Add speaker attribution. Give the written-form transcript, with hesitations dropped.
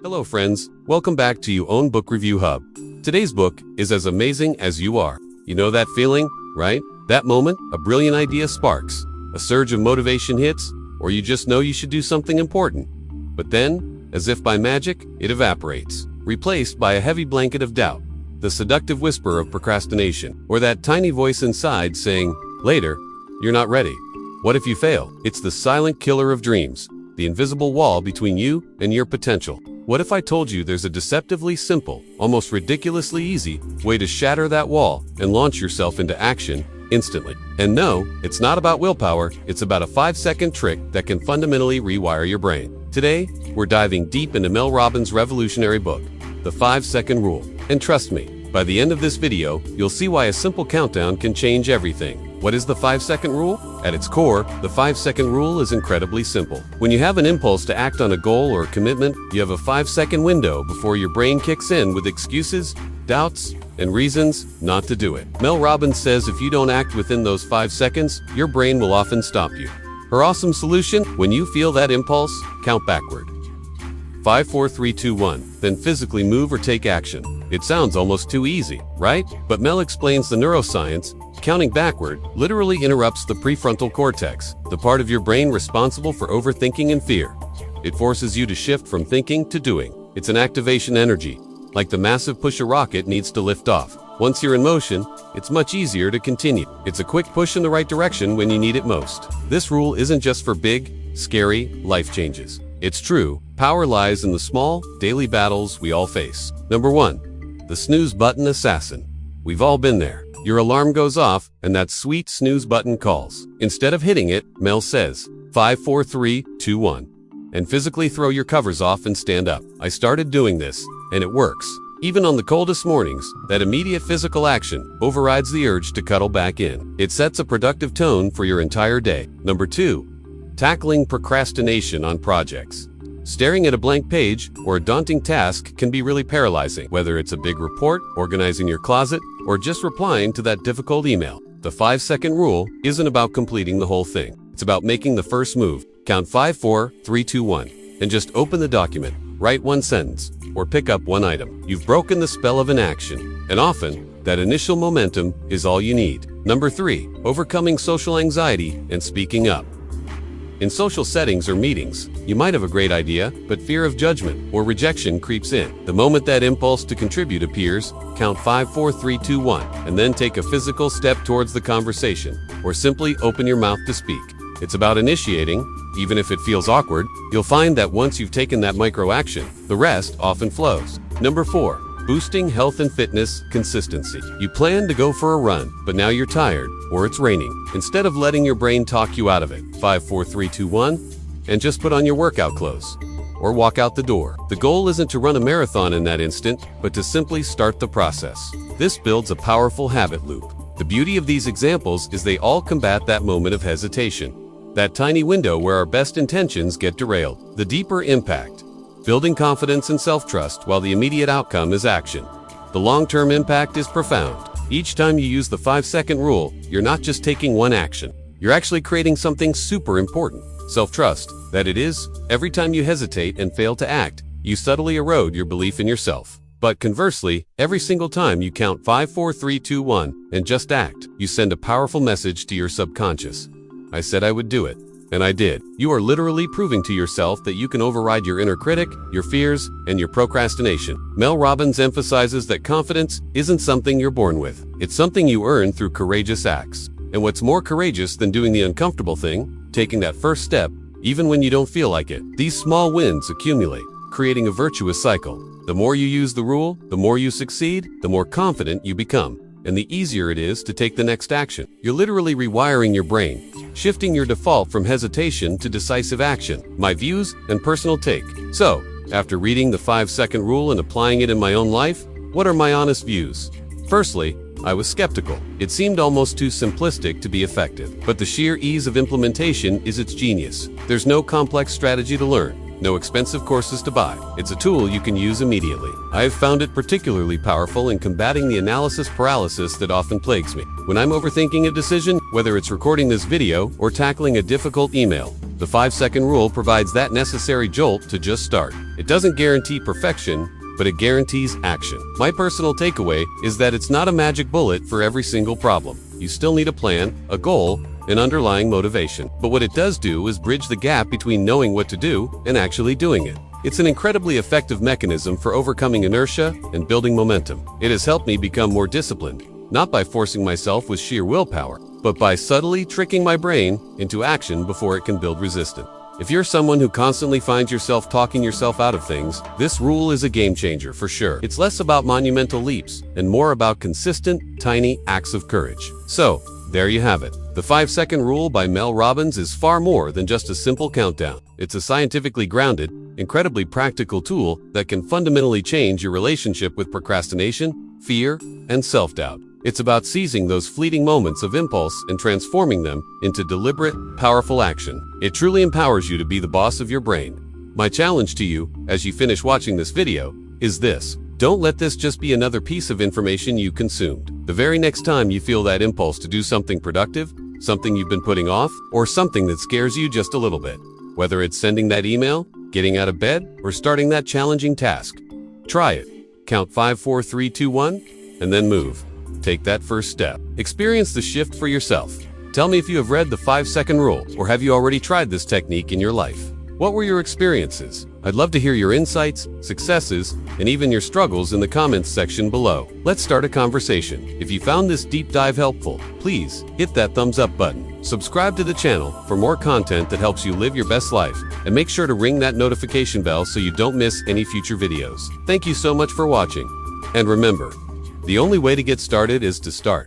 Speaker 1: Hello friends, welcome back to You Own Book Review Hub. Today's book is As Amazing as You Are. You know that feeling, right? That moment, a brilliant idea sparks, a surge of motivation hits, or you just know you should do something important. But then, as if by magic, it evaporates, replaced by a heavy blanket of doubt, the seductive whisper of procrastination, or that tiny voice inside saying, later, you're not ready. What if you fail? It's the silent killer of dreams, the invisible wall between you and your potential. What if I told you there's a deceptively simple, almost ridiculously easy way to shatter that wall and launch yourself into action instantly? And no, it's not about willpower, it's about a 5-second trick that can fundamentally rewire your brain. Today, we're diving deep into Mel Robbins' revolutionary book, The 5-Second Rule. And trust me, by the end of this video, you'll see why a simple countdown can change everything. What is the 5-second rule? At its core, the 5-second rule is incredibly simple. When you have an impulse to act on a goal or a commitment, you have a 5-second window before your brain kicks in with excuses, doubts, and reasons not to do it. Mel Robbins says if you don't act within those 5 seconds, your brain will often stop you. Her awesome solution: when you feel that impulse, count backward. 5, 4, 3, 2, 1. Then physically move or take action. It sounds almost too easy, right? But Mel explains the neuroscience. Counting backward literally interrupts the prefrontal cortex, the part of your brain responsible for overthinking and fear. It forces you to shift from thinking to doing. It's an activation energy, like the massive push a rocket needs to lift off. Once you're in motion, it's much easier to continue. It's a quick push in the right direction when you need it most. This rule isn't just for big, scary life changes. It's true. Power lies in the small, daily battles we all face. Number 1. The snooze button assassin. We've all been there. Your alarm goes off, and that sweet snooze button calls. Instead of hitting it, Mel says, 5, 4, 3, 2, 1. And physically throw your covers off and stand up. I started doing this, and it works. Even on the coldest mornings, that immediate physical action overrides the urge to cuddle back in. It sets a productive tone for your entire day. Number 2. Tackling procrastination on projects. Staring at a blank page or a daunting task can be really paralyzing, whether it's a big report, organizing your closet, or just replying to that difficult email. The 5-second rule isn't about completing the whole thing. It's about making the first move. Count 5, 4, 3, 2, 1, and just open the document, write one sentence, or pick up one item. You've broken the spell of inaction, and often, that initial momentum is all you need. Number 3. Overcoming social anxiety and speaking up. In social settings or meetings, you might have a great idea, but fear of judgment or rejection creeps in. The moment that impulse to contribute appears, count 5, 4, 3, 2, 1, and then take a physical step towards the conversation, or simply open your mouth to speak. It's about initiating, even if it feels awkward. You'll find that once you've taken that micro action, the rest often flows. Number 4. Boosting health and fitness consistency. You plan to go for a run, but now you're tired, or it's raining. Instead of letting your brain talk you out of it, 5, 4, 3, 2, 1, and just put on your workout clothes, or walk out the door. The goal isn't to run a marathon in that instant, but to simply start the process. This builds a powerful habit loop. The beauty of these examples is they all combat that moment of hesitation, that tiny window where our best intentions get derailed. The deeper impact: building confidence and self-trust while the immediate outcome is action. The long-term impact is profound. Each time you use the 5-second rule, you're not just taking one action. You're actually creating something super important. Self-trust, that it is. Every time you hesitate and fail to act, you subtly erode your belief in yourself. But conversely, every single time you count 5, 4, 3, 2, 1, and just act, you send a powerful message to your subconscious. I said I would do it. And I did. You are literally proving to yourself that you can override your inner critic, your fears, and your procrastination. Mel Robbins emphasizes that confidence isn't something you're born with. It's something you earn through courageous acts. And what's more courageous than doing the uncomfortable thing? Taking that first step, even when you don't feel like it. These small wins accumulate, creating a virtuous cycle. The more you use the rule, the more you succeed, the more confident you become, and the easier it is to take the next action. You're literally rewiring your brain, shifting your default from hesitation to decisive action. My views and personal take. So, after reading the 5-second rule and applying it in my own life, what are my honest views? Firstly, I was skeptical. It seemed almost too simplistic to be effective. But the sheer ease of implementation is its genius. There's no complex strategy to learn, no expensive courses to buy. It's a tool you can use immediately. I have found it particularly powerful in combating the analysis paralysis that often plagues me. When I'm overthinking a decision, whether it's recording this video or tackling a difficult email, The 5-second rule provides that necessary jolt to just start. It doesn't guarantee perfection, but it guarantees action. My personal takeaway is that it's not a magic bullet for every single problem. You still need a plan, a goal, and underlying motivation. But what it does do is bridge the gap between knowing what to do and actually doing it. It's an incredibly effective mechanism for overcoming inertia and building momentum. It has helped me become more disciplined, not by forcing myself with sheer willpower, but by subtly tricking my brain into action before it can build resistance. If you're someone who constantly finds yourself talking yourself out of things, this rule is a game changer for sure. It's less about monumental leaps and more about consistent, tiny acts of courage. So, there you have it. The 5-second rule by Mel Robbins is far more than just a simple countdown. It's a scientifically grounded, incredibly practical tool that can fundamentally change your relationship with procrastination, fear, and self-doubt. It's about seizing those fleeting moments of impulse and transforming them into deliberate, powerful action. It truly empowers you to be the boss of your brain. My challenge to you, as you finish watching this video, is this. Don't let this just be another piece of information you consumed. The very next time you feel that impulse to do something productive, something you've been putting off, or something that scares you just a little bit, whether it's sending that email, getting out of bed, or starting that challenging task, try it. Count 5, 4, 3, 2, 1, and then move. Take that first step. Experience the shift for yourself. Tell me if you have read the 5-second rule, or have you already tried this technique in your life? What were your experiences? I'd love to hear your insights, successes, and even your struggles in the comments section below. Let's start a conversation. If you found this deep dive helpful, please hit that thumbs up button. Subscribe to the channel for more content that helps you live your best life, and make sure to ring that notification bell so you don't miss any future videos. Thank you so much for watching. And remember, the only way to get started is to start.